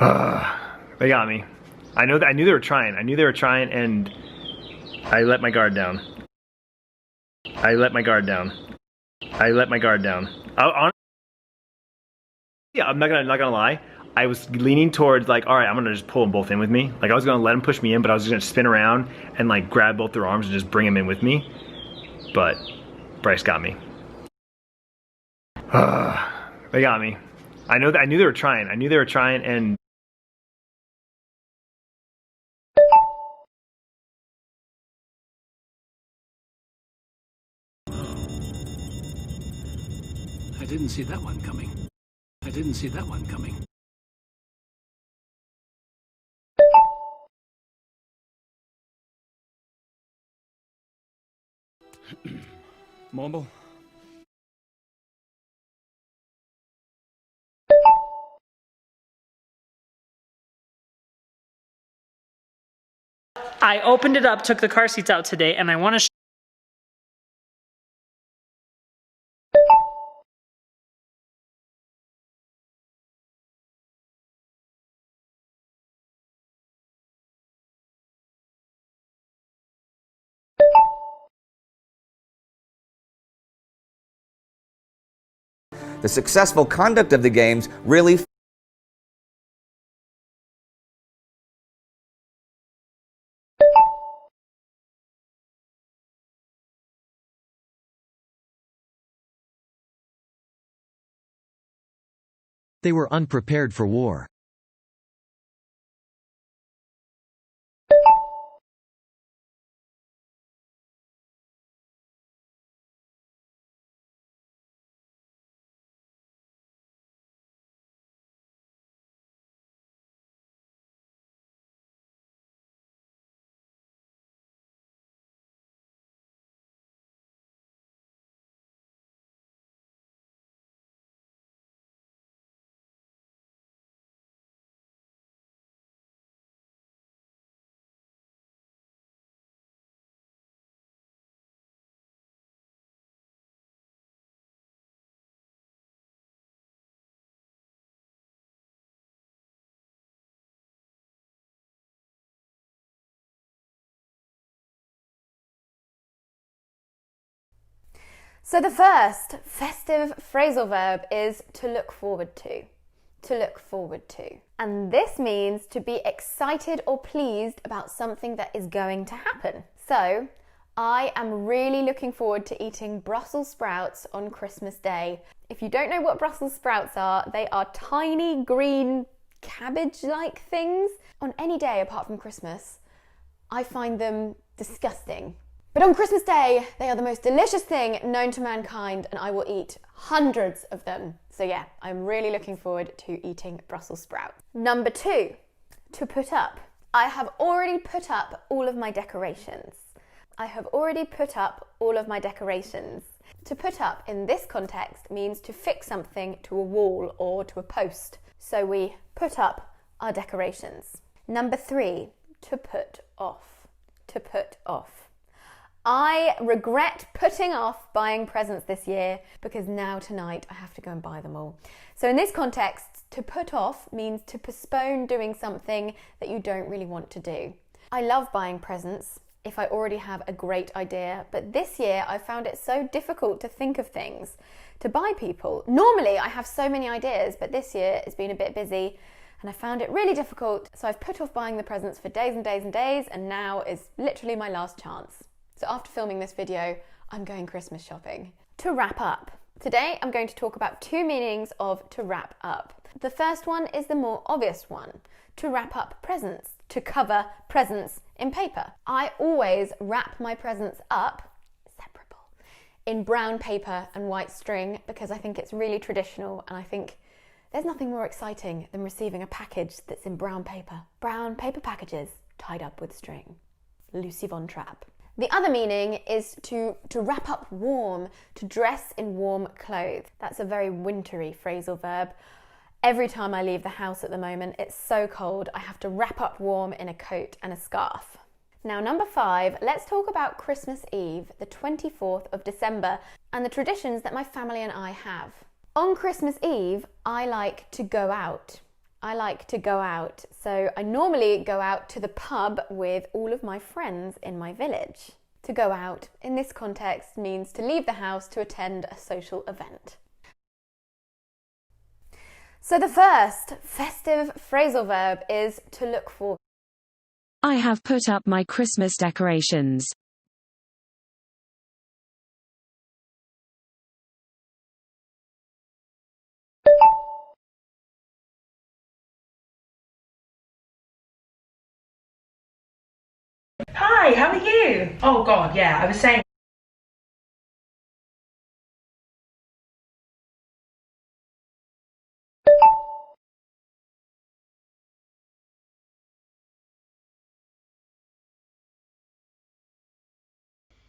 They got me. I knew they were trying. I knew they were trying, and I let my guard down. I let my guard down. I let my guard down. Yeah, I'm not gonna lie. I was leaning towards like, all right, I'm gonna just pull them both in with me. Like I was gonna let them push me in, but I was just gonna spin around and like grab both their arms and just bring them in with me. But Bryce got me. They got me. I knew they were trying. I knew they were trying, and I didn't see that one coming. I didn't see that one coming. Momo? I opened it up, took the car seats out today, and I want to The successful conduct of the games really They were unprepared for war. So the first festive phrasal verb is to look forward to. To look forward to. And this means to be excited or pleased about something that is going to happen. So I am really looking forward to eating Brussels sprouts on Christmas Day. If you don't know what Brussels sprouts are, they are tiny green cabbage-like things. On any day apart from Christmas, I find them disgusting. But on Christmas Day, they are the most delicious thing known to mankind, and I will eat hundreds of them. So yeah, I'm really looking forward to eating Brussels sprouts. Number 2, to put up. I have already put up all of my decorations. I have already put up all of my decorations. To put up in this context means to fix something to a wall or to a post. So we put up our decorations. Number 3, to put off. To put off. I regret putting off buying presents this year because now tonight I have to go and buy them all. So in this context, to put off means to postpone doing something that you don't really want to do. I love buying presents if I already have a great idea, but this year I found it so difficult to think of things to buy people. Normally I have so many ideas, but this year it's been a bit busy and I found it really difficult. So I've put off buying the presents for days and days and days, and now is literally my last chance. So after filming this video, I'm going Christmas shopping. To wrap up. Today, I'm going to talk about 2 meanings of to wrap up. The first one is the more obvious one, to wrap up presents, to cover presents in paper. I always wrap my presents up, separable, in brown paper and white string because I think it's really traditional, and I think there's nothing more exciting than receiving a package that's in brown paper. Brown paper packages tied up with string. Lucy Von Trapp. The other meaning is to wrap up warm, to dress in warm clothes. That's a very wintry phrasal verb. Every time I leave the house at the moment, it's so cold, I have to wrap up warm in a coat and a scarf. Now, number 5, let's talk about Christmas Eve, the 24th of December, and the traditions that my family and I have. On Christmas Eve, I like to go out. I like to go out. So I normally go out to the pub with all of my friends in my village. To go out in this context means to leave the house to attend a social event. So the first festive phrasal verb is to look forward. I have put up my Christmas decorations. Hi, how are you? Oh God, yeah, I was saying.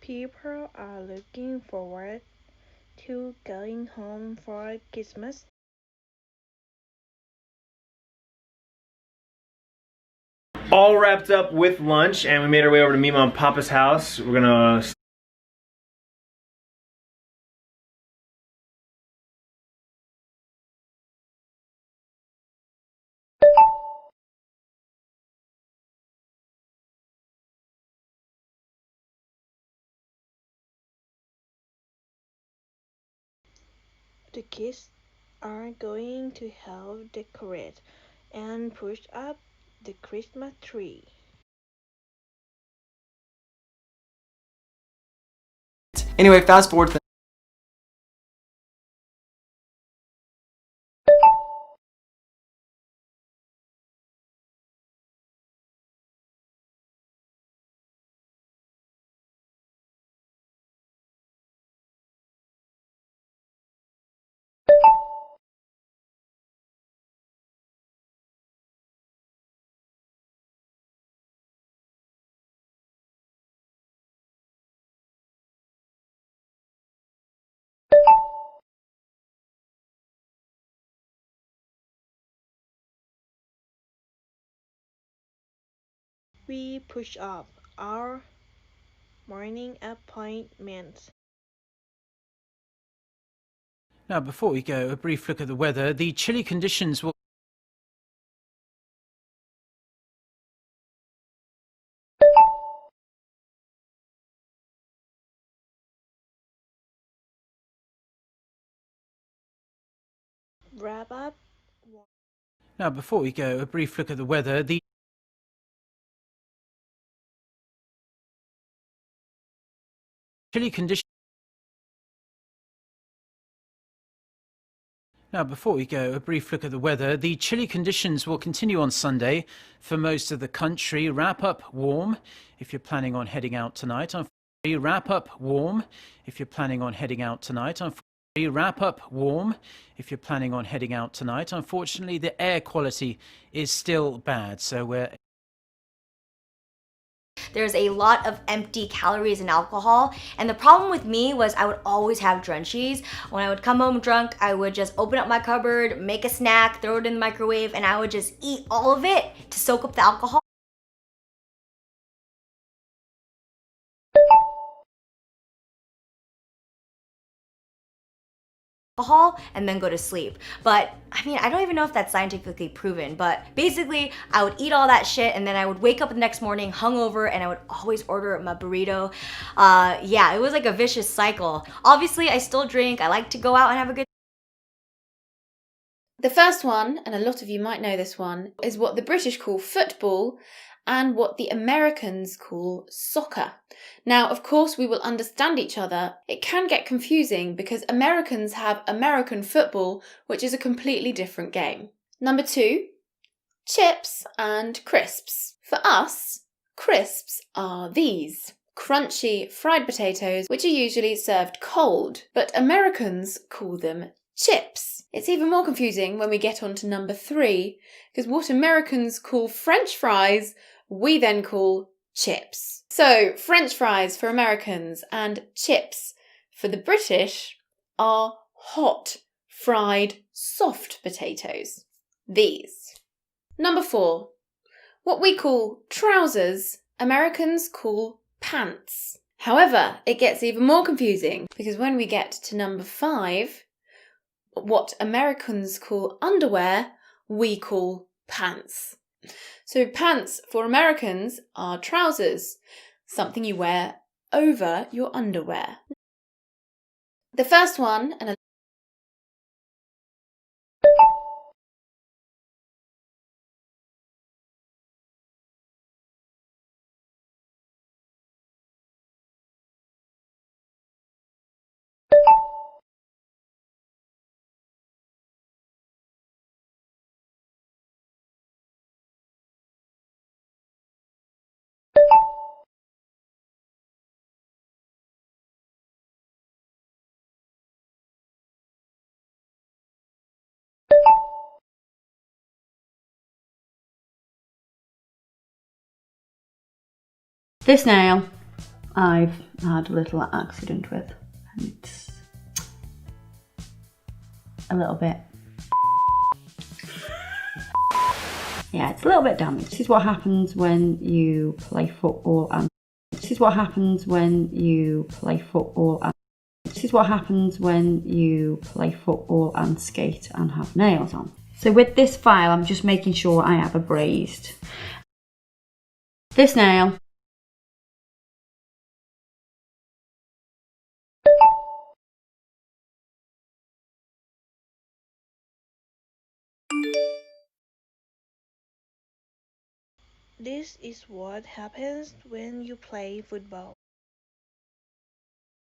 People are looking forward to going home for Christmas. All wrapped up with lunch, and we made our way over to Mima and Papa's house. We're gonna The kids are going to help decorate and push up the Christmas tree. Anyway, fast forward to We push up our morning appointments. Now, before we go, a brief look at the weather. The chilly conditions will Wrap up. Now, before we go, a brief look at the weather. The chilly conditions. Now, before we go, a brief look at the weather. The chilly conditions will continue on Sunday for most of the country. Wrap up warm if you're planning on heading out tonight. Wrap up warm if you're planning on heading out tonight. Wrap up warm if you're planning on heading out tonight. Unfortunately, the air quality is still bad, so we're There's a lot of empty calories in alcohol, and the problem with me was I would always have drunchies. When I would come home drunk, I would just open up my cupboard, make a snack, throw it in the microwave, and I would just eat all of it to soak up the alcohol. And then go to sleep. But I mean, I don't even know if that's scientifically proven, but basically I would eat all that shit and then I would wake up the next morning hungover and I would always order my burrito. Yeah, it was like a vicious cycle. Obviously I still drink, I like to go out and have a good The first one, and a lot of you might know this one, is what the British call football and what the Americans call soccer. Now, of course, we will understand each other. It can get confusing because Americans have American football, which is a completely different game. Number 2, chips and crisps. For us, crisps are these. Crunchy fried potatoes, which are usually served cold, but Americans call them chips. It's even more confusing when we get on to number 3, because what Americans call French fries, we then call chips. So, French fries for Americans and chips for the British are hot, fried, soft potatoes. These. Number 4. What we call trousers, Americans call pants. However, it gets even more confusing because when we get to number 5, what Americans call underwear, we call pants. So pants for Americans are trousers, something you wear over your underwear. The first one, and this nail I've had a little accident with, and it's a little bit, yeah, it's a little bit damaged. This is what happens when you play football and this is what happens when you play football and this is what happens when you play football and skate and have nails on. So with this file, I'm just making sure I have abrased this nail. This is what happens when you play football.